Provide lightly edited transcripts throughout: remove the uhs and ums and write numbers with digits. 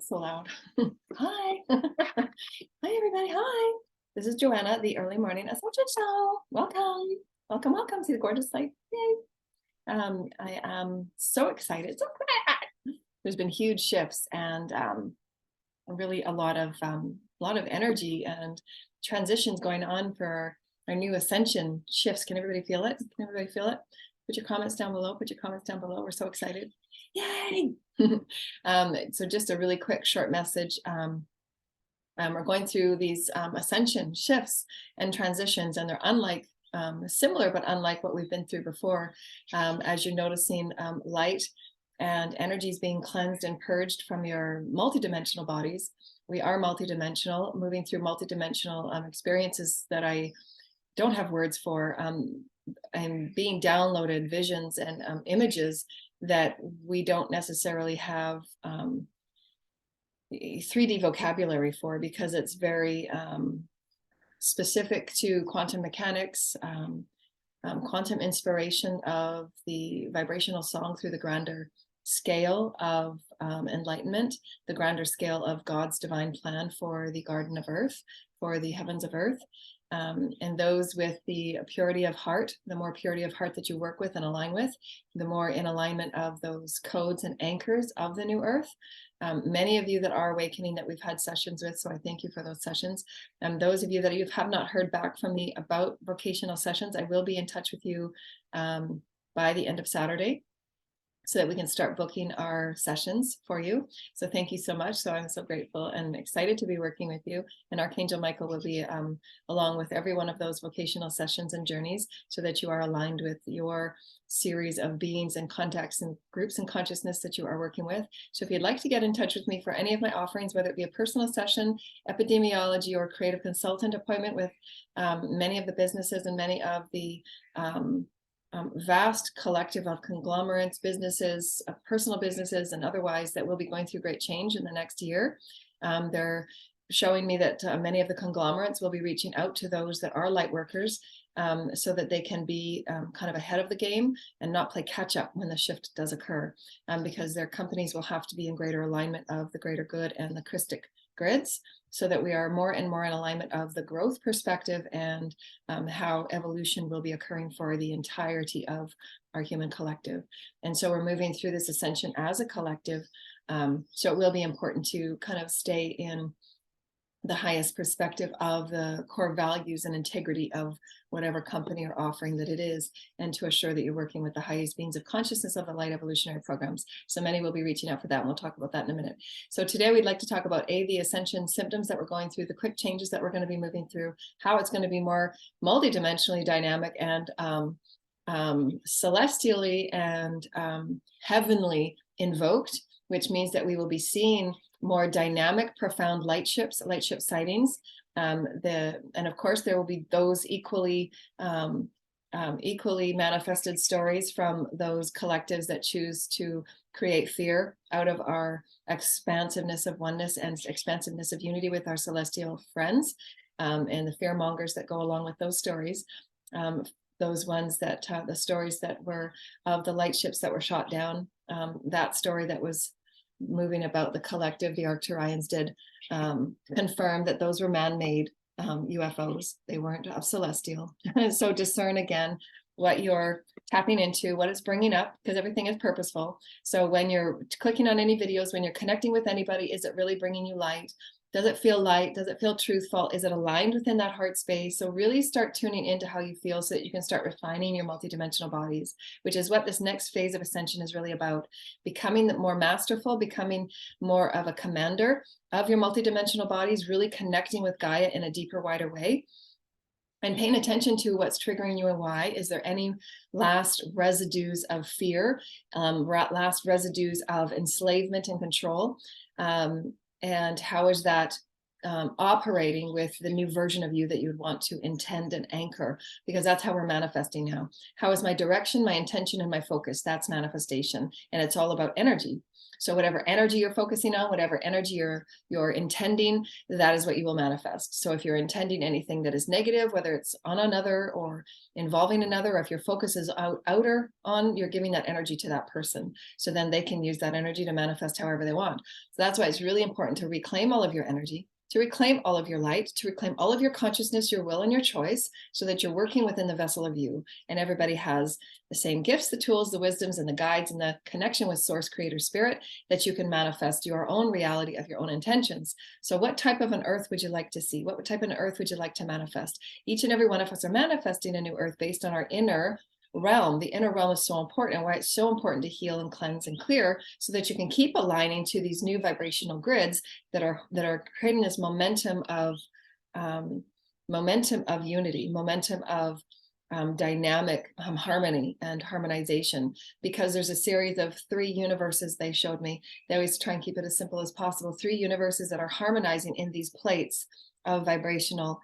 so loud. Hi. Hi, everybody. Hi. This is Joanna, the early morning Ascension show. Welcome. Welcome, welcome. See the gorgeous light. Yay. I am so excited. So glad. There's been huge shifts and really a lot of energy and transitions going on for our new Ascension shifts. Can everybody feel it? Can everybody feel it? Put your comments down below. Put your comments down below. We're so excited. Yay! So just a really quick short message. We're going through these Ascension shifts and transitions, and they're unlike, similar but unlike what we've been through before. As you're noticing, light and energy is being cleansed and purged from your multidimensional bodies. We are multidimensional, moving through multidimensional experiences that I don't have words for, and being downloaded visions and images that we don't necessarily have 3D vocabulary for, because it's very specific to quantum mechanics, quantum inspiration of the vibrational song through the grander scale of enlightenment, the grander scale of God's divine plan for the Garden of Earth, for the heavens of Earth. And those with the purity of heart, the more purity of heart that you work with and align with, the more in alignment of those codes and anchors of the new earth. Many of you that are awakening that we've had sessions with, so I thank you for those sessions. Those of you that you have not heard back from me about vocational sessions, I will be in touch with you by the end of Saturday, so that we can start booking our sessions for you. So thank you so much. So I'm so grateful and excited to be working with you. And Archangel Michael will be along with every one of those vocational sessions and journeys, so that you are aligned with your series of beings and contacts and groups and consciousness that you are working with. So if you'd like to get in touch with me for any of my offerings, whether it be a personal session, epidemiology, or creative consultant appointment with many of the businesses and many of the vast collective of conglomerates, businesses, personal businesses, and otherwise that will be going through great change in the next year. They're showing me that many of the conglomerates will be reaching out to those that are light workers, so that they can be kind of ahead of the game and not play catch up when the shift does occur, because their companies will have to be in greater alignment of the greater good and the Christic grids, so that we are more and more in alignment of the growth perspective and how evolution will be occurring for the entirety of our human collective. And so we're moving through this ascension as a collective. So it will be important to kind of stay in the highest perspective of the core values and integrity of whatever company or offering that it is, and to assure that you're working with the highest beings of consciousness of the light evolutionary programs. So many will be reaching out for that, and we'll talk about that in a minute. So today we'd like to talk about the ascension symptoms that we're going through, the quick changes that we're going to be moving through, how it's going to be more multidimensionally dynamic and celestially and heavenly invoked, which means that we will be seeing more dynamic, profound light ship sightings. And of course, there will be those equally manifested stories from those collectives that choose to create fear out of our expansiveness of oneness and expansiveness of unity with our celestial friends, and the fear mongers that go along with those stories. Those ones that, the stories that were of the light ships that were shot down, that story that was moving about the collective, the Arcturians did confirm that those were man-made UFOs. They weren't celestial. So discern again what you're tapping into, what it's bringing up, because everything is purposeful. So when you're clicking on any videos, when you're connecting with anybody, is it really bringing you light? Does it feel light? Does it feel truthful? Is it aligned within that heart space? So really start tuning into how you feel, so that you can start refining your multidimensional bodies, which is what this next phase of ascension is really about. Becoming more masterful, becoming more of a commander of your multidimensional bodies, really connecting with Gaia in a deeper, wider way, and paying attention to what's triggering you and why. Is there any last residues of fear, last residues of enslavement and control? And how is that operating with the new version of you that you would want to intend and anchor, because that's how we're manifesting now. How is my direction, my intention, and my focus? That's manifestation. And it's all about energy. So whatever energy you're focusing on, whatever energy you're intending, that is what you will manifest. So if you're intending anything that is negative, whether it's on another or involving another, or if your focus is outer on, you're giving that energy to that person. So then they can use that energy to manifest however they want. So that's why it's really important to reclaim all of your energy, to reclaim all of your light, to reclaim all of your consciousness, your will, and your choice, so that you're working within the vessel of you. And everybody has the same gifts, the tools, the wisdoms, and the guides, and the connection with Source, Creator, Spirit, that you can manifest your own reality of your own intentions. So what type of an earth would you like to see? What type of an earth would you like to manifest? Each and every one of us are manifesting a new earth based on our inner realm. The inner realm is so important, and why it's so important to heal and cleanse and clear, so that you can keep aligning to these new vibrational grids that are creating this momentum of unity, momentum of dynamic harmony and harmonization. Because there's a series of 3 universes they showed me. They always try and keep it as simple as possible. 3 universes that are harmonizing in these plates of vibrational,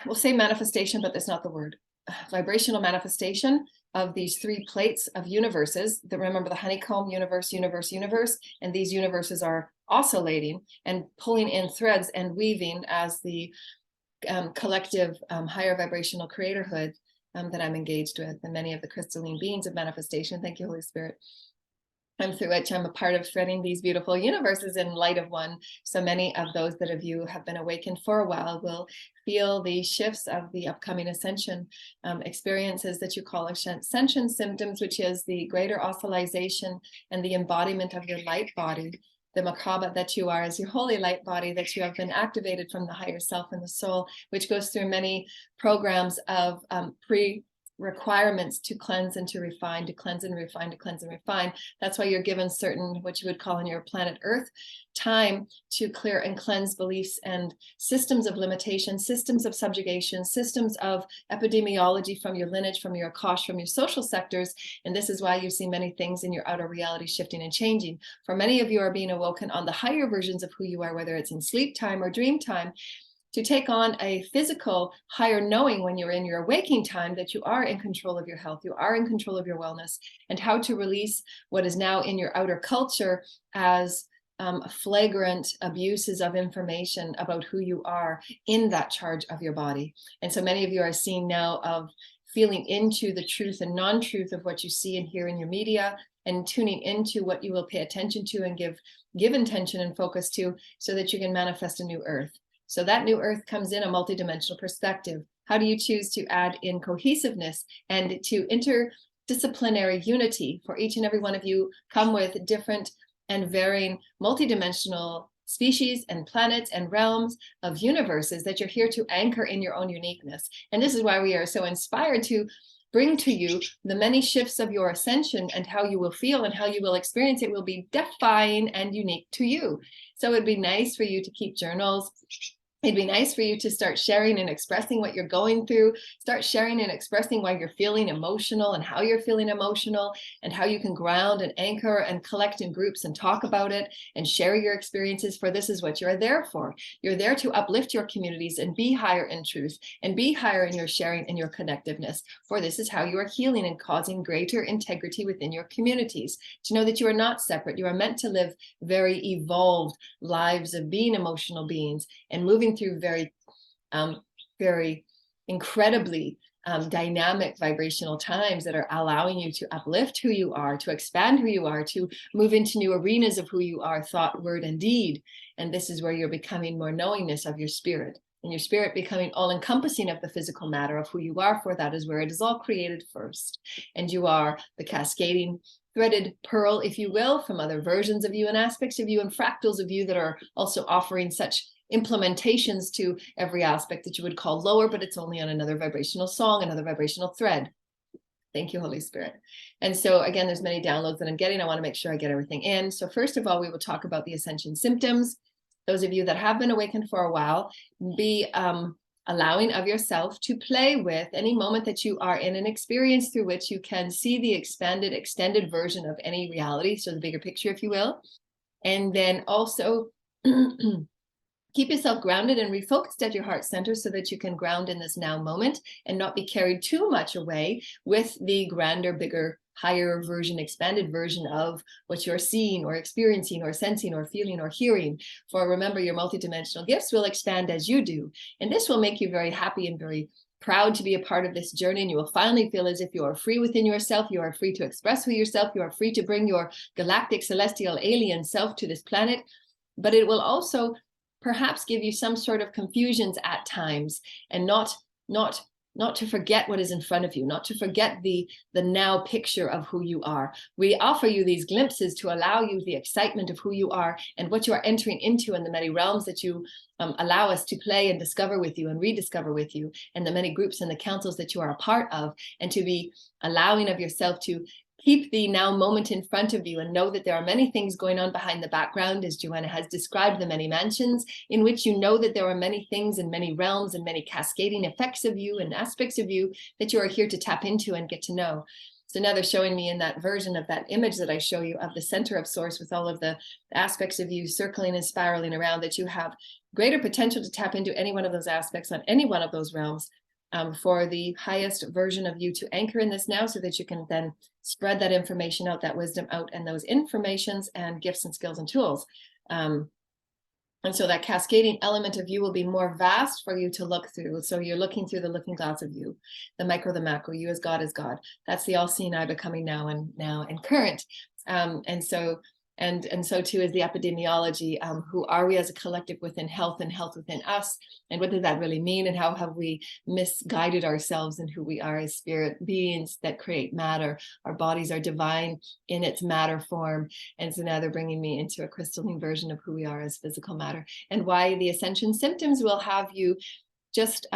we'll say manifestation, but that's not the word. Vibrational manifestation of these 3 plates of universes. That, remember, the honeycomb universe, and these universes are oscillating and pulling in threads and weaving as the collective higher vibrational creatorhood that I'm engaged with, and many of the crystalline beings of manifestation. Thank you, Holy Spirit. Through which I'm a part of threading these beautiful universes in light of one. So many of those that of you have been awakened for a while will feel the shifts of the upcoming ascension experiences that you call ascension symptoms, which is the greater oscillation and the embodiment of your light body, the Makaba that you are, as your holy light body, that you have been activated from the higher self and the soul, which goes through many programs of requirements to cleanse and to refine, to cleanse and refine, to cleanse and refine. That's why you're given certain, what you would call in your planet Earth, time to clear and cleanse beliefs and systems of limitation, systems of subjugation, systems of epidemiology from your lineage, from your Akash, from your social sectors. And this is why you see many things in your outer reality shifting and changing. For many of you are being awoken on the higher versions of who you are, whether it's in sleep time or dream time, to take on a physical higher knowing when you're in your waking time, that you are in control of your health, you are in control of your wellness, and how to release what is now in your outer culture as flagrant abuses of information about who you are in that charge of your body. And so many of you are seeing now of feeling into the truth and non-truth of what you see and hear in your media, and tuning into what you will pay attention to and give intention and focus to, so that you can manifest a new earth. So that new earth comes in a multidimensional perspective. How do you choose to add in cohesiveness and to interdisciplinary unity? For each and every one of you come with different and varying multidimensional species and planets and realms of universes that you're here to anchor in your own uniqueness. And this is why we are so inspired to bring to you the many shifts of your ascension, and how you will feel and how you will experience it will be defined and unique to you. So it'd be nice for you to keep journals. It'd be nice for you to start sharing and expressing what you're going through. Start sharing and expressing why you're feeling emotional and how you're feeling emotional, and how you can ground and anchor and collect in groups and talk about it and share your experiences. For this is what you're there for. You're there to uplift your communities and be higher in truth and be higher in your sharing and your connectiveness. For this is how you are healing and causing greater integrity within your communities. To know that you are not separate. You are meant to live very evolved lives of being emotional beings and moving through very incredibly dynamic vibrational times that are allowing you to uplift who you are, to expand who you are, to move into new arenas of who you are, thought, word, and deed. And this is where you're becoming more knowingness of your spirit, and your spirit becoming all-encompassing of the physical matter of who you are, for that is where it is all created first. And you are the cascading threaded pearl, if you will, from other versions of you and aspects of you and fractals of you that are also offering such implementations to every aspect that you would call lower, but it's only on another vibrational song, another vibrational thread. Thank you, Holy Spirit. And so again, there's many downloads that I'm getting. I want to make sure I get everything in. So first of all, we will talk about the ascension symptoms. Those of you that have been awakened for a while, be allowing of yourself to play with any moment that you are in an experience through which you can see the expanded, extended version of any reality. So the bigger picture, if you will. And then also Keep yourself grounded and refocused at your heart center so that you can ground in this now moment and not be carried too much away with the grander, bigger, higher version, expanded version of what you're seeing or experiencing or sensing or feeling or hearing. For remember, your multidimensional gifts will expand as you do. And this will make you very happy and very proud to be a part of this journey. And you will finally feel as if you are free within yourself. You are free to express with yourself. You are free to bring your galactic, celestial, alien self to this planet. But it will also perhaps give you some sort of confusions at times, and not to forget what is in front of you, not to forget the now picture of who you are. We offer you these glimpses to allow you the excitement of who you are and what you are entering into, in the many realms that you allow us to play and discover with you and rediscover with you, and the many groups and the councils that you are a part of, and to be allowing of yourself to keep the now moment in front of you and know that there are many things going on behind the background, as Joanna has described, the many mansions, in which you know that there are many things and many realms and many cascading effects of you and aspects of you that you are here to tap into and get to know. So now they're showing me in that version of that image that I show you of the center of source with all of the aspects of you circling and spiraling around, that you have greater potential to tap into any one of those aspects on any one of those realms. For the highest version of you to anchor in this now, so that you can then spread that information out, that wisdom out, and those informations and gifts and skills and tools. And so that cascading element of you will be more vast for you to look through. So you're looking through the looking glass of you, the micro, the macro, you as God is God. That's the all-seeing eye becoming now and current. And so too is the epidemiology. Who are we as a collective within health, and health within us? And what does that really mean? And how have we misguided ourselves in who we are as spirit beings that create matter? Our bodies are divine in its matter form. And so now they're bringing me into a crystalline version of who we are as physical matter, and why the Ascension symptoms will have you just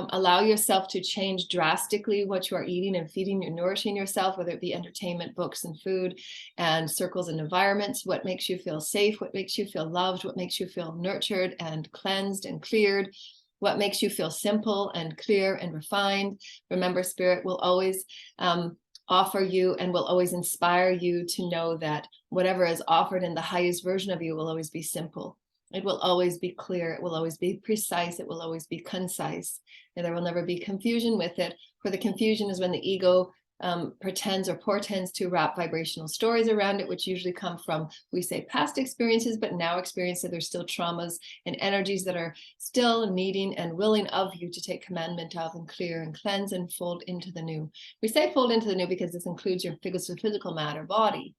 allow yourself to change drastically what you are eating and feeding and nourishing yourself, whether it be entertainment, books and food, and circles and environments. What makes you feel safe? What makes you feel loved? What makes you feel nurtured and cleansed and cleared? What makes you feel simple and clear and refined? Remember, Spirit will always offer you and will always inspire you to know that whatever is offered in the highest version of you will always be simple. It will always be clear. It will always be precise. It will always be concise. And there will never be confusion with it. For the confusion is when the ego pretends or portends to wrap vibrational stories around it, which usually come from, we say, past experiences, but now experiences. There's still traumas and energies that are still needing and willing of you to take commandment of and clear and cleanse and fold into the new. We say fold into the new because this includes your physical matter body.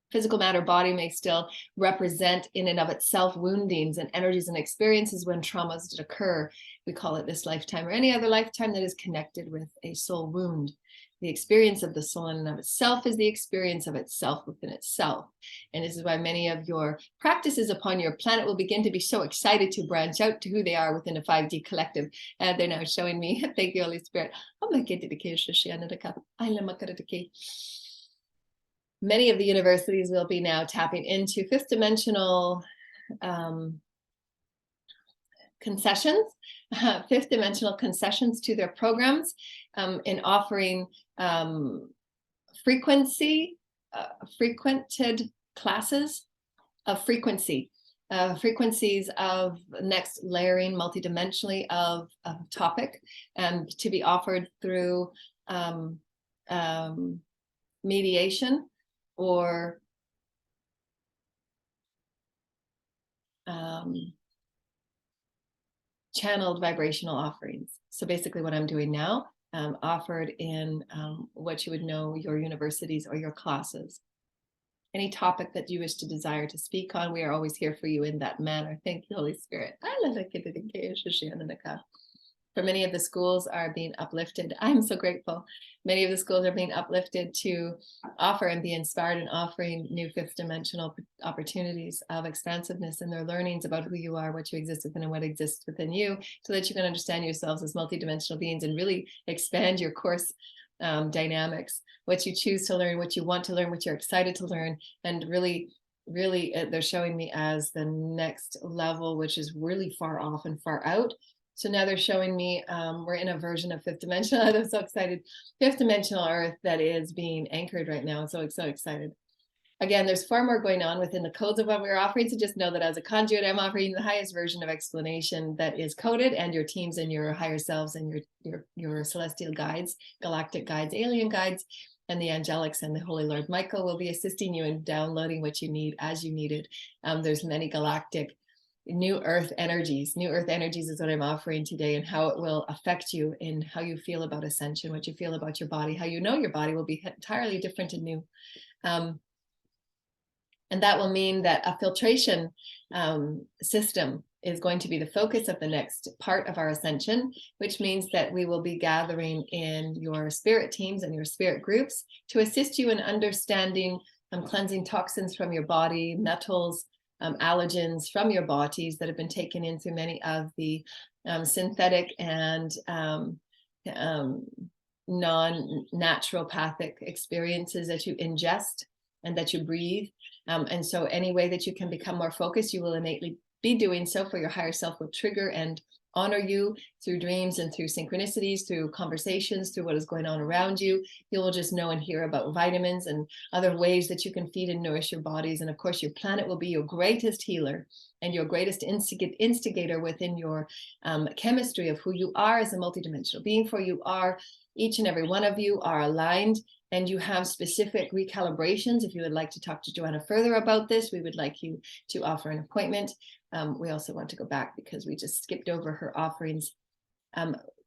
Physical matter body may still represent in and of itself woundings and energies and experiences when traumas did occur. We call it this lifetime or any other lifetime that is connected with a soul wound. The experience of the soul in and of itself is the experience of itself within itself. And this is why many of your practices upon your planet will begin to be so excited to branch out to who they are within a 5D collective. They're now showing me, thank you, Holy Spirit. Many of the universities will be now tapping into fifth dimensional concessions, fifth dimensional concessions to their programs, in offering frequented classes of frequencies of next layering multidimensionally of topic, and to be offered through mediation or channeled vibrational offerings. So basically what I'm doing now, offered in what you would know your universities or your classes. Any topic that you wish to desire to speak on, we are always here for you in that manner. Thank you, Holy Spirit. For many of the schools are being uplifted. I'm so grateful. Many of the schools are being uplifted to offer and be inspired in offering new fifth dimensional opportunities of expansiveness in their learnings about who you are, what you exist within, and what exists within you, so that you can understand yourselves as multidimensional beings and really expand your course dynamics, what you choose to learn, what you want to learn, what you're excited to learn, and really they're showing me as the next level, which is really far off and far out. So now they're showing me we're in a version of fifth dimensional. I'm so excited. Fifth dimensional Earth that is being anchored right now. So excited. Again, there's far more going on within the codes of what we're offering. So just know that as a conduit, I'm offering the highest version of explanation that is coded, and your teams and your higher selves and your celestial guides, galactic guides, alien guides, and the angelics and the Holy Lord Michael will be assisting you in downloading what you need as you need it. There's many galactic new earth energies. New earth energies is what I'm offering today, and how it will affect you in how you feel about ascension, what you feel about your body, how you know your body will be entirely different and new. And that will mean that a filtration system is going to be the focus of the next part of our ascension, which means that we will be gathering in your spirit teams and your spirit groups to assist you in understanding cleansing toxins from your body, metals, allergens from your bodies that have been taken in through many of the synthetic and non-naturopathic experiences that you ingest and that you breathe. And so any way that you can become more focused, you will innately be doing so, for your higher self will trigger and honor you through dreams and through synchronicities, through conversations, through what is going on around you. You will just know and hear about vitamins and other ways that you can feed and nourish your bodies. And of course, your planet will be your greatest healer and your greatest instigator within your chemistry of who you are as a multidimensional being. For you are, each and every one of you are aligned, and you have specific recalibrations. If you would like to talk to Joanna further about this, we would like you to offer an appointment. We also want to go back because we just skipped over her offerings.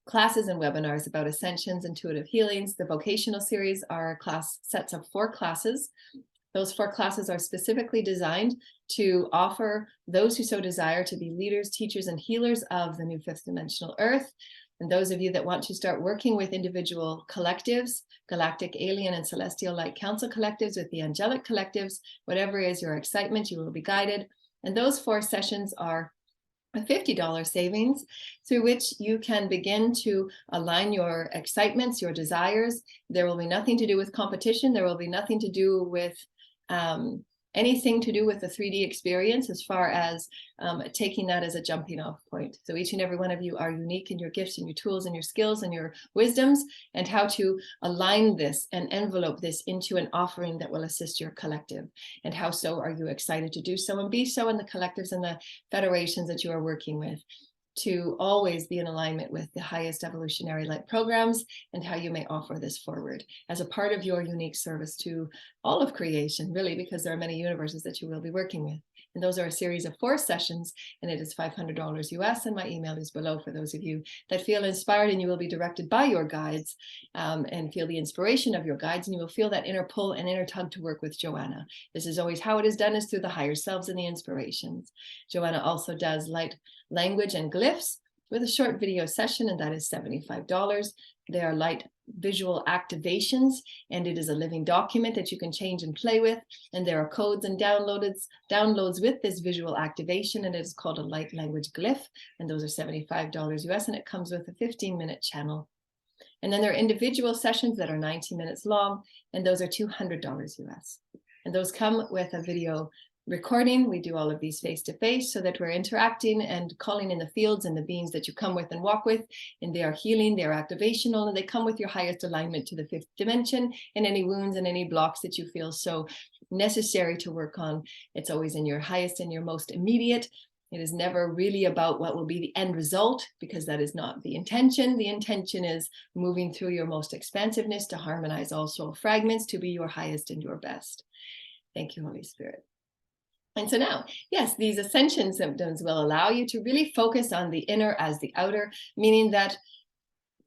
Classes and webinars about ascensions, intuitive healings. The vocational series are sets of 4 classes. Those 4 classes are specifically designed to offer those who so desire to be leaders, teachers, and healers of the new 5th dimensional earth. And those of you that want to start working with individual collectives, galactic, alien, and celestial light council collectives, with the angelic collectives, whatever is your excitement, you will be guided. And those 4 sessions are a $50 savings through which you can begin to align your excitements, your desires. There will be nothing to do with competition. There will be nothing to do with anything to do with the 3D experience, as far as taking that as a jumping off point. So each and every one of you are unique in your gifts and your tools and your skills and your wisdoms, and how to align this and envelope this into an offering that will assist your collective. And how so are you excited to do so and be so in the collectives and the federations that you are working with, to always be in alignment with the highest evolutionary light programs, and how you may offer this forward as a part of your unique service to all of creation, really, because there are many universes that you will be working with. And those are a series of 4 sessions, and it is $500 US, and my email is below for those of you that feel inspired, and you will be directed by your guides and feel the inspiration of your guides, and you will feel that inner pull and inner tug to work with Joanna. This is always how it is done, is through the higher selves and the inspirations. Joanna also does light language and glyphs with a short video session, and that is $75. They are light visual activations, and it is a living document that you can change and play with. And there are codes and downloads with this visual activation, and it is called a light language glyph, and those are $75 US, and it comes with a 15-minute channel. And then there are individual sessions that are 90 minutes long, and those are $200 US. And those come with a video recording. We do all of these face-to-face so that we're interacting and calling in the fields and the beings that you come with and walk with, and they are healing, they are activational, and they come with your highest alignment to the 5th dimension, and any wounds and any blocks that you feel so necessary to work on. It's always in your highest and your most immediate. It is never really about what will be the end result, because that is not the intention. The intention is moving through your most expansiveness to harmonize all soul fragments to be your highest and your best. Thank you, Holy Spirit. And so now, yes, these ascension symptoms will allow you to really focus on the inner as the outer, meaning that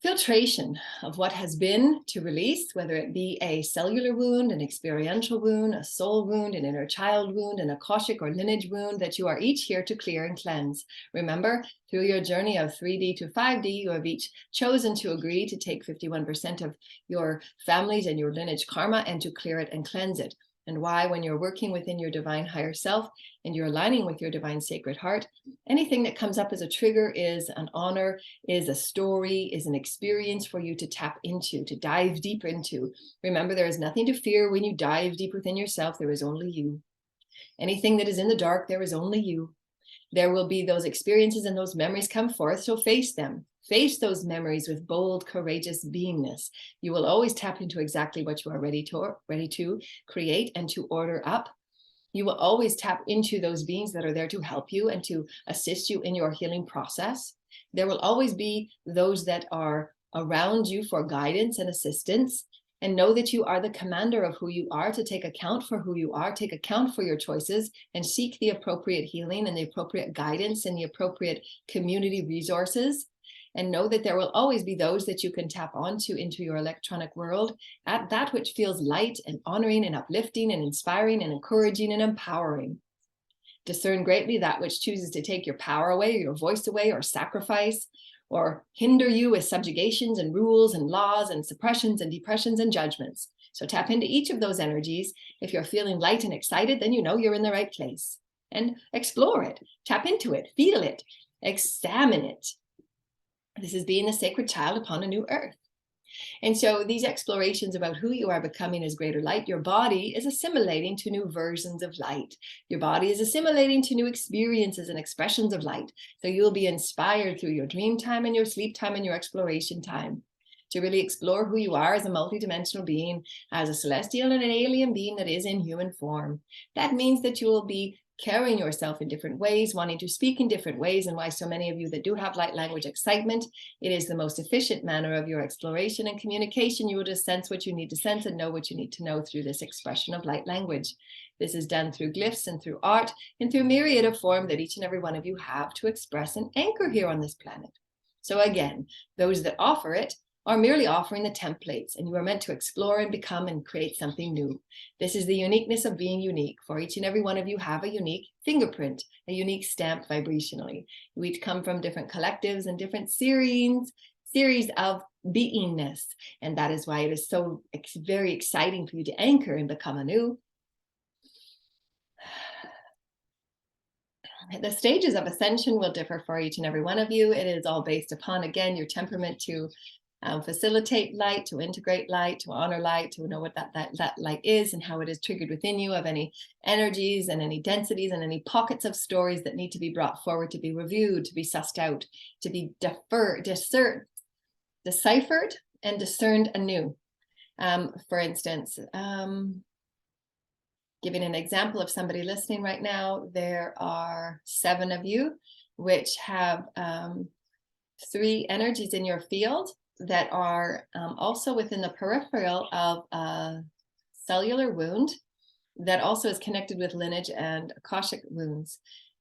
filtration of what has been to release, whether it be a cellular wound, an experiential wound, a soul wound, an inner child wound, an Akashic or lineage wound, that you are each here to clear and cleanse. Remember, through your journey of 3D to 5D, you have each chosen to agree to take 51% of your families and your lineage karma and to clear it and cleanse it. And why, when you're working within your divine higher self and you're aligning with your divine sacred heart, anything that comes up as a trigger is an honor, is a story, is an experience for you to tap into, to dive deep into. Remember, there is nothing to fear when you dive deep within yourself. There is only you. Anything that is in the dark, there is only you. There will be those experiences and those memories come forth, so face them. Face those memories with bold, courageous beingness. You will always tap into exactly what you are ready to create and to order up. You will always tap into those beings that are there to help you and to assist you in your healing process. There will always be those that are around you for guidance and assistance. And know that you are the commander of who you are, to take account for who you are, take account for your choices, and seek the appropriate healing and the appropriate guidance and the appropriate community resources. And know that there will always be those that you can tap onto into your electronic world at that which feels light and honoring and uplifting and inspiring and encouraging and empowering. Discern greatly that which chooses to take your power away, or your voice away, or sacrifice, or hinder you with subjugations and rules and laws and suppressions and depressions and judgments. So tap into each of those energies. If you're feeling light and excited, then you know you're in the right place. And explore it, tap into it, feel it, examine it. This is being a sacred child upon a new earth. And so these explorations about who you are becoming as greater light, your body is assimilating to new versions of light. Your body is assimilating to new experiences and expressions of light. So you'll be inspired through your dream time and your sleep time and your exploration time to really explore who you are as a multidimensional being, as a celestial and an alien being that is in human form. That means that you will be carrying yourself in different ways, wanting to speak in different ways, and why so many of you that do have light language excitement, it is the most efficient manner of your exploration and communication. You will just sense what you need to sense and know what you need to know through this expression of light language. This is done through glyphs and through art and through myriad of form that each and every one of you have to express and anchor here on this planet. So again, those that offer it are merely offering the templates, and you are meant to explore and become and create something new. This is the uniqueness of being unique. For each and every one of you have a unique fingerprint, a unique stamp vibrationally. You each come from different collectives and different series of beingness. And that is why it is so very exciting for you to anchor and become anew. The stages of ascension will differ for each and every one of you. It is all based upon, again, your temperament to facilitate light, to integrate light, to honor light, to know what that light is and how it is triggered within you, of any energies and any densities and any pockets of stories that need to be brought forward, to be reviewed, to be sussed out, to be deciphered and discerned anew. For instance, giving an example of somebody listening right now, there are 7 of you which have 3 energies in your field that are also within the peripheral of a cellular wound that also is connected with lineage and Akashic wounds.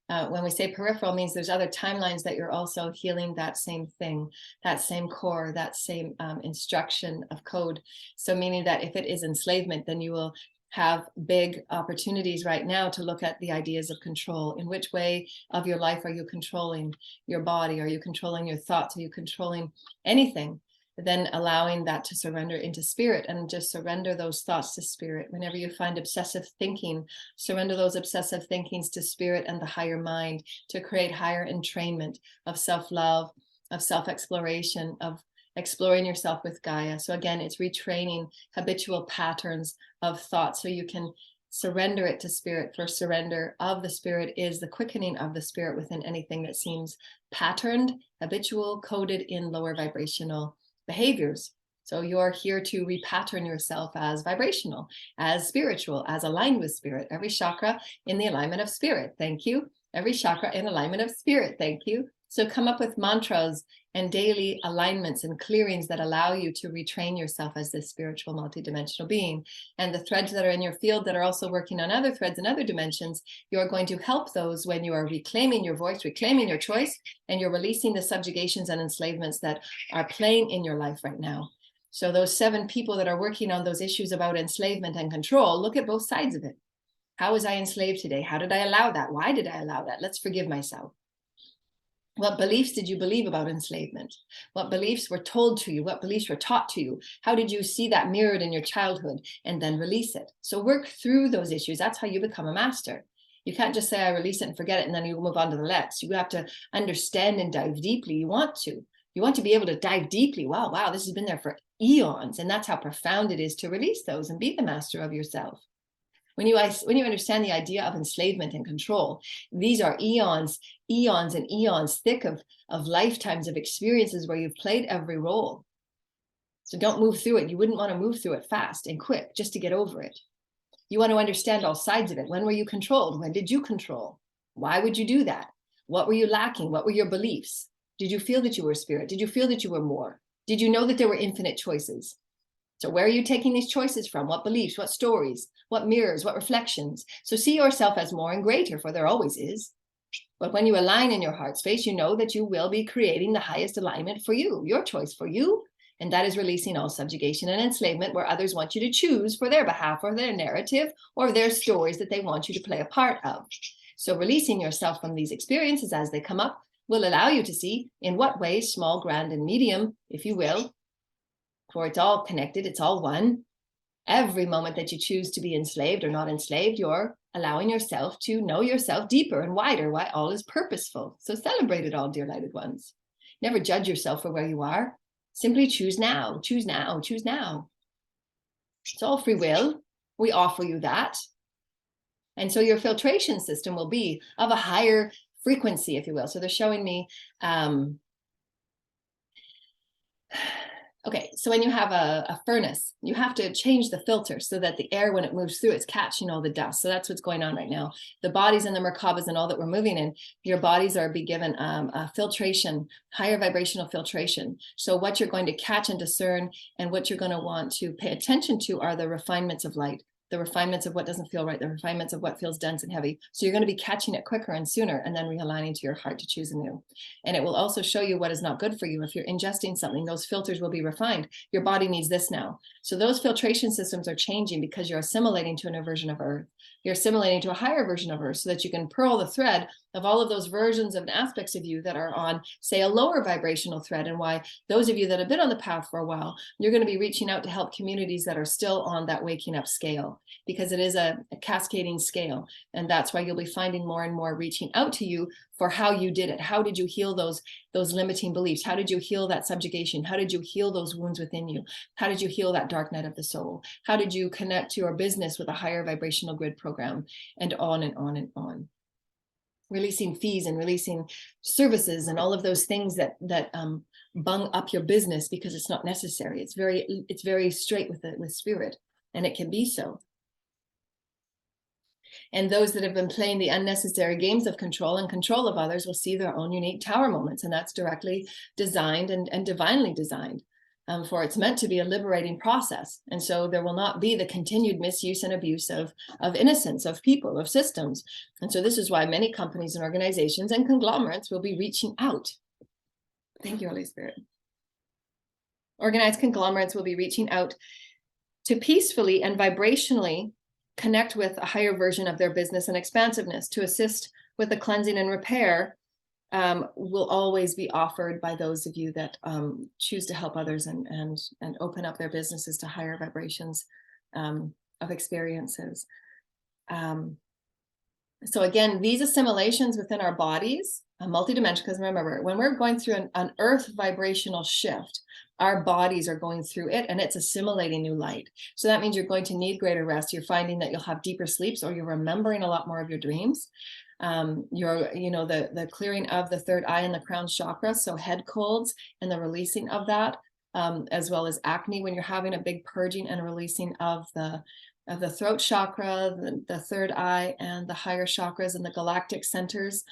When we say peripheral, means there's other timelines that you're also healing that same thing, that same core, that same instruction of code. So meaning that if it is enslavement, then you will have big opportunities right now to look at the ideas of control. In which way of your life are you controlling your body? Are you controlling your thoughts? Are you controlling anything? Then allowing that to surrender into spirit, and just surrender those thoughts to spirit. Whenever you find obsessive thinking, surrender those obsessive thinkings to spirit and the higher mind, to create higher entrainment of self-love, of self-exploration, of exploring yourself with Gaia. So again, it's retraining habitual patterns of thought so you can surrender it to spirit. For surrender of the spirit is the quickening of the spirit within anything that seems patterned, habitual, coded in lower vibrational behaviors. So you're here to repattern yourself as vibrational, as spiritual, as aligned with spirit. Every chakra in the alignment of spirit. Thank you. Every chakra in alignment of spirit. Thank you. So come up with mantras and daily alignments and clearings that allow you to retrain yourself as this spiritual multidimensional being. And the threads that are in your field that are also working on other threads and other dimensions, you're going to help those when you are reclaiming your voice, reclaiming your choice, and you're releasing the subjugations and enslavements that are playing in your life right now. So those 7 people that are working on those issues about enslavement and control, look at both sides of it. How was I enslaved today? How did I allow that? Why did I allow that? Let's forgive myself. What beliefs did you believe about enslavement? What beliefs were told to you? What beliefs were taught to you? How did you see that mirrored in your childhood? And then release it. So work through those issues. That's how you become a master. You can't just say, I release it and forget it, and then you move on to the next. You have to understand and dive deeply. You want to be able to dive deeply. Wow, this has been there for eons. And that's how profound it is to release those and be the master of yourself. When you understand the idea of enslavement and control, these are eons and eons thick of lifetimes of experiences where you've played every role. So don't move through it. You wouldn't want to move through it fast and quick just to get over it. You want to understand all sides of it. When were you controlled? When did you control? Why would you do that? What were you lacking? What were your beliefs? Did you feel that you were spirit? Did you feel that you were more? Did you know that there were infinite choices? So where are you taking these choices from? What beliefs, what stories, what mirrors, what reflections? So see yourself as more and greater, for there always is. But when you align in your heart space, you know that you will be creating the highest alignment for you, your choice for you. And that is releasing all subjugation and enslavement where others want you to choose for their behalf or their narrative or their stories that they want you to play a part of. So releasing yourself from these experiences as they come up will allow you to see in what ways, small, grand, and medium, if you will, for it's all connected, it's all one. Every moment that you choose to be enslaved or not enslaved, you're allowing yourself to know yourself deeper and wider, why all is purposeful. So celebrate it all, dear lighted ones. Never judge yourself for where you are. Simply choose now, choose now, choose now. It's all free will. We offer you that. And so your filtration system will be of a higher frequency, if you will. So they're showing me, okay, so when you have a furnace, you have to change the filter so that the air, when it moves through, it's catching all the dust. So that's what's going on right now. The bodies and the Merkabas and all that we're moving in, your bodies are being given a filtration, higher vibrational filtration. So what you're going to catch and discern and what you're going to want to pay attention to are the refinements of light, the refinements of what doesn't feel right, the refinements of what feels dense and heavy. So you're going to be catching it quicker and sooner and then realigning to your heart to choose anew. And it will also show you what is not good for you. If you're ingesting something, those filters will be refined. Your body needs this now. So those filtration systems are changing because you're assimilating to a new version of Earth. You're assimilating to a higher version of Earth so that you can pearl the thread of all of those versions of aspects of you that are on, say, a lower vibrational thread. And why those of you that have been on the path for a while, you're going to be reaching out to help communities that are still on that waking up scale, because it is a cascading scale. And that's why you'll be finding more and more reaching out to you for how you did it. How did you heal those limiting beliefs? How did you heal that subjugation? How did you heal those wounds within you? How did you heal that dark night of the soul? How did you connect your business with a higher vibrational grid program? And on and on and on. Releasing fees and releasing services and all of those things that bung up your business because it's not necessary. It's very straight with spirit, and it can be so. And those that have been playing the unnecessary games of control and control of others will see their own unique tower moments, and that's directly designed and divinely designed. For it's meant to be a liberating process. And so there will not be the continued misuse and abuse of innocence, of people, of systems. And so this is why many companies and organizations and conglomerates will be reaching out. Thank you, Holy Spirit. Organized conglomerates will be reaching out to peacefully and vibrationally connect with a higher version of their business and expansiveness. To assist with the cleansing and repair will always be offered by those of you that choose to help others and open up their businesses to higher vibrations of experiences. So again, these assimilations within our bodies, multidimensional, because remember, when we're going through an earth vibrational shift, our bodies are going through it and it's assimilating new light. So that means you're going to need greater rest. You're finding that you'll have deeper sleeps, or you're remembering a lot more of your dreams. The clearing of the third eye and the crown chakra, so head colds and the releasing of that, as well as acne when you're having a big purging and releasing of the throat chakra, the third eye, and the higher chakras and the galactic centers.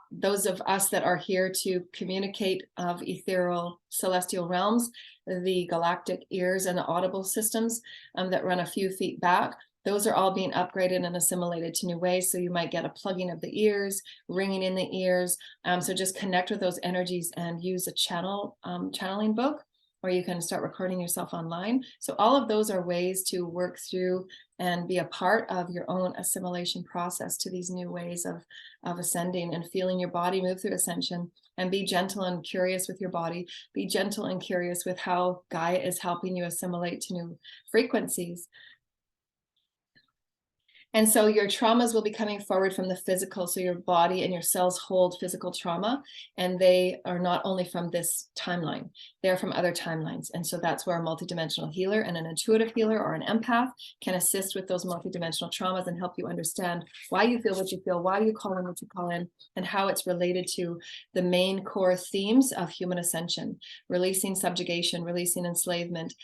Those of us that are here to communicate of ethereal celestial realms, the galactic ears and the audible systems that run a few feet back, those are all being upgraded and assimilated to new ways. So you might get a plugging of the ears, ringing in the ears. So just connect with those energies and use a channeling book, or you can start recording yourself online. So all of those are ways to work through and be a part of your own assimilation process to these new ways of ascending and feeling your body move through ascension. And be gentle and curious with your body. Be gentle and curious with how Gaia is helping you assimilate to new frequencies. And so your traumas will be coming forward from the physical. So your body and your cells hold physical trauma, and they are not only from this timeline, they're from other timelines. And so that's where a multidimensional healer and an intuitive healer or an empath can assist with those multidimensional traumas and help you understand why you feel what you feel, why you call in what you call in, and how it's related to the main core themes of human ascension: releasing subjugation, releasing enslavement,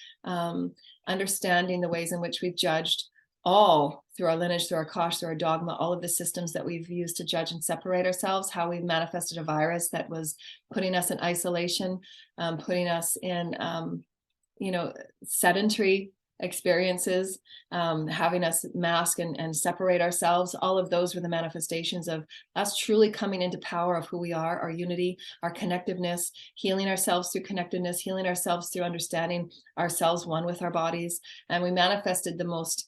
understanding the ways in which we've judged, all through our lineage, through our kosh, through our dogma, all of the systems that we've used to judge and separate ourselves, how we've manifested a virus that was putting us in isolation, putting us in, sedentary experiences, having us mask and separate ourselves. All of those were the manifestations of us truly coming into power of who we are, our unity, our connectiveness, healing ourselves through connectiveness, healing ourselves through understanding ourselves one with our bodies. And we manifested the most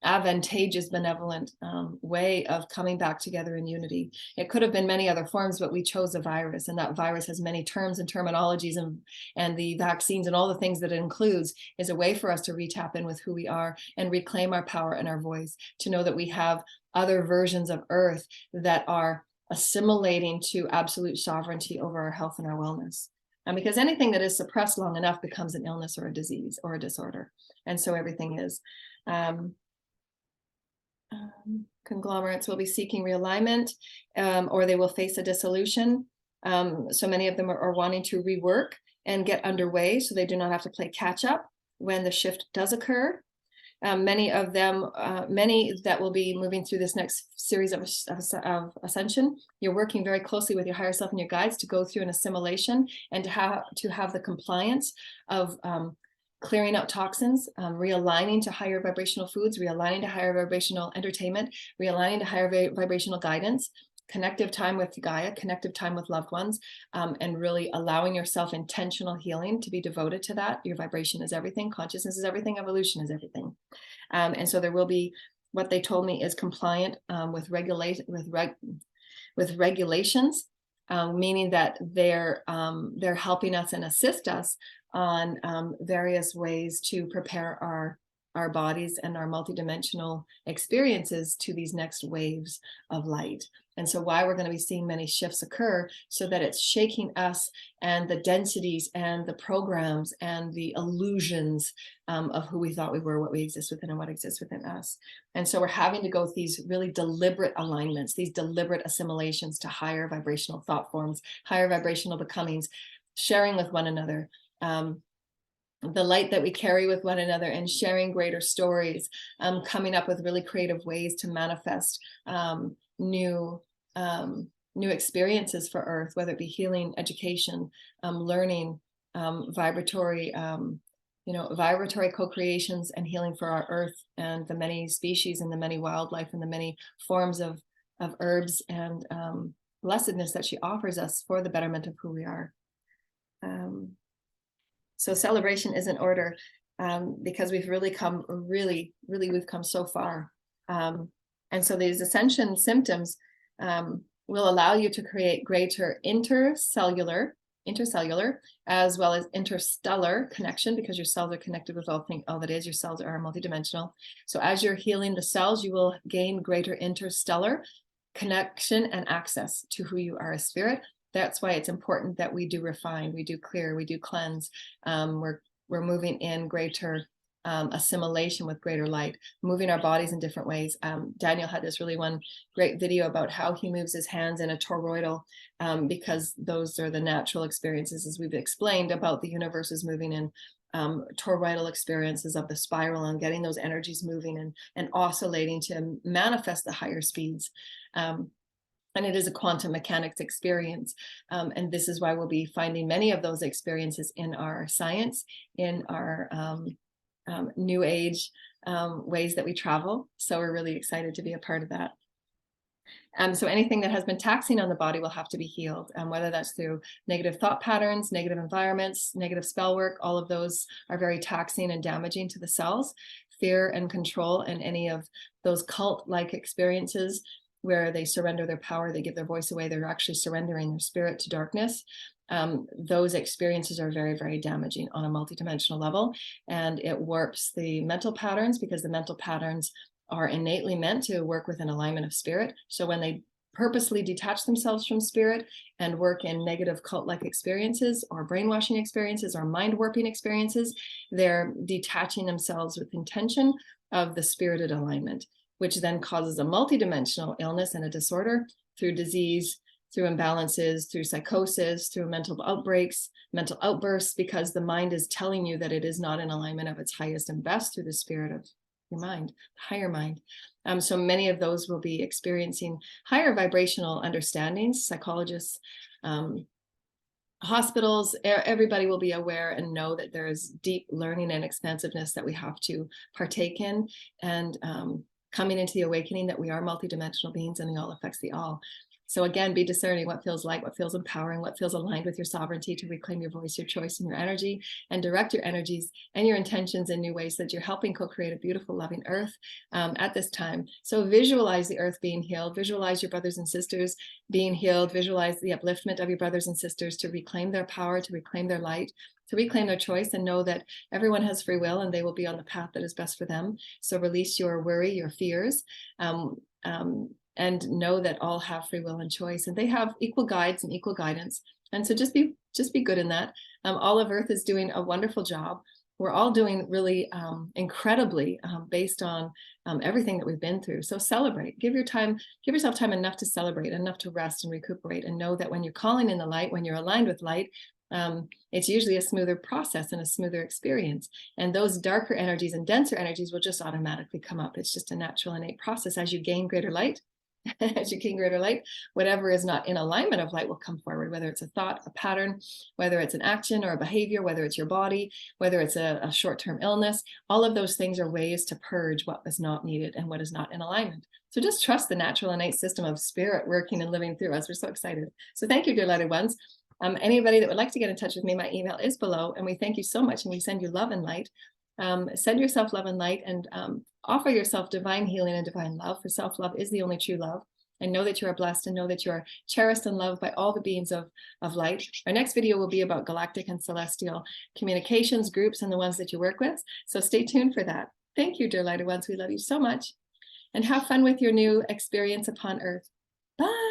advantageous, benevolent way of coming back together in unity. It could have been many other forms, but we chose a virus, and that virus has many terms and terminologies, and the vaccines and all the things that it includes is a way for us to re-tap in with who we are and reclaim our power and our voice, to know that we have other versions of Earth that are assimilating to absolute sovereignty over our health and our wellness. And because anything that is suppressed long enough becomes an illness or a disease or a disorder. And so everything is. Conglomerates will be seeking realignment, or they will face a dissolution. So many of them are wanting to rework and get underway so they do not have to play catch up when the shift does occur. Many of them, many that will be moving through this next series of ascension, you're working very closely with your higher self and your guides to go through an assimilation and to have the compliance of clearing out toxins, realigning to higher vibrational foods, realigning to higher vibrational entertainment, realigning to higher vibrational guidance, connective time with Gaia, connective time with loved ones, and really allowing yourself intentional healing to be devoted to that. Your vibration is everything, consciousness is everything, evolution is everything. And so there will be, what they told me is compliant with regulations, meaning that they're helping us and assist us on various ways to prepare our bodies and our multidimensional experiences to these next waves of light. And so why we're going to be seeing many shifts occur, so that it's shaking us and the densities and the programs and the illusions of who we thought we were, what we exist within, and what exists within us. And so we're having to go through these really deliberate alignments, these deliberate assimilations to higher vibrational thought forms, higher vibrational becomings, sharing with one another, the light that we carry with one another, and sharing greater stories, coming up with really creative ways to manifest new experiences for Earth, whether it be healing, education, learning, vibratory co-creations and healing for our Earth and the many species and the many wildlife and the many forms of herbs and blessedness that she offers us for the betterment of who we are. So celebration is in order, because we've really come, we've come so far. And so these ascension symptoms will allow you to create greater intercellular, as well as interstellar connection, because your cells are connected with all that is. Your cells are multidimensional. So as you're healing the cells, you will gain greater interstellar connection and access to who you are as spirit. That's why it's important that we do refine, we do clear, we do cleanse. We're moving in greater assimilation with greater light, moving our bodies in different ways. Daniel had this really one great video about how he moves his hands in a toroidal, because those are the natural experiences, as we've explained, about the universe is moving in toroidal experiences of the spiral, and getting those energies moving and oscillating to manifest the higher speeds. And it is a quantum mechanics experience. And this is why we'll be finding many of those experiences in our science, in our new age ways that we travel. So we're really excited to be a part of that. So anything that has been taxing on the body will have to be healed, whether that's through negative thought patterns, negative environments, negative spell work. All of those are very taxing and damaging to the cells. Fear and control, and any of those cult-like experiences where they surrender their power, they give their voice away, they're actually surrendering their spirit to darkness. Those experiences are very, very damaging on a multidimensional level, and it warps the mental patterns, because the mental patterns are innately meant to work with an alignment of spirit. So when they purposely detach themselves from spirit and work in negative cult-like experiences or brainwashing experiences or mind warping experiences, they're detaching themselves with intention of the spirited alignment, which then causes a multidimensional illness and a disorder through disease, through imbalances, through psychosis, through mental outbreaks, mental outbursts, because the mind is telling you that it is not in alignment of its highest and best through the spirit of your mind, higher mind. So many of those will be experiencing higher vibrational understandings. Psychologists, hospitals, everybody will be aware and know that there is deep learning and expansiveness that we have to partake in, and coming into the awakening that we are multidimensional beings and the all affects the all. So again, be discerning what feels light, what feels empowering, what feels aligned with your sovereignty to reclaim your voice, your choice, and your energy, and direct your energies and your intentions in new ways so that you're helping co-create a beautiful, loving earth at this time. So visualize the earth being healed, visualize your brothers and sisters being healed, visualize the upliftment of your brothers and sisters to reclaim their power, to reclaim their light, to reclaim their choice, and know that everyone has free will and they will be on the path that is best for them. So release your worry, your fears, and know that all have free will and choice, and they have equal guides and equal guidance. And so just be good in that. All of Earth is doing a wonderful job. We're all doing really incredibly based on everything that we've been through. So celebrate, give yourself time enough to celebrate, enough to rest and recuperate, and know that when you're calling in the light, when you're aligned with light, it's usually a smoother process and a smoother experience. And those darker energies and denser energies will just automatically come up. It's just a natural innate process as you gain greater light. As you gain greater light, whatever is not in alignment of light will come forward, whether it's a thought, a pattern, whether it's an action or a behavior, whether it's your body, whether it's a short-term illness. All of those things are ways to purge what is not needed and what is not in alignment. So just trust the natural innate system of spirit working and living through us. We're so excited. So thank you, dear lighted ones. Anybody that would like to get in touch with me, my email is below, and we thank you so much, and we send you love and light. Send yourself love and light, and offer yourself divine healing and divine love, for self-love is the only true love. And know that you are blessed, and know that you are cherished and loved by all the beings of light. Our next video will be about galactic and celestial communications groups and the ones that you work with. So stay tuned for that. Thank you, dear lighted ones. We love you so much. And have fun with your new experience upon Earth. Bye.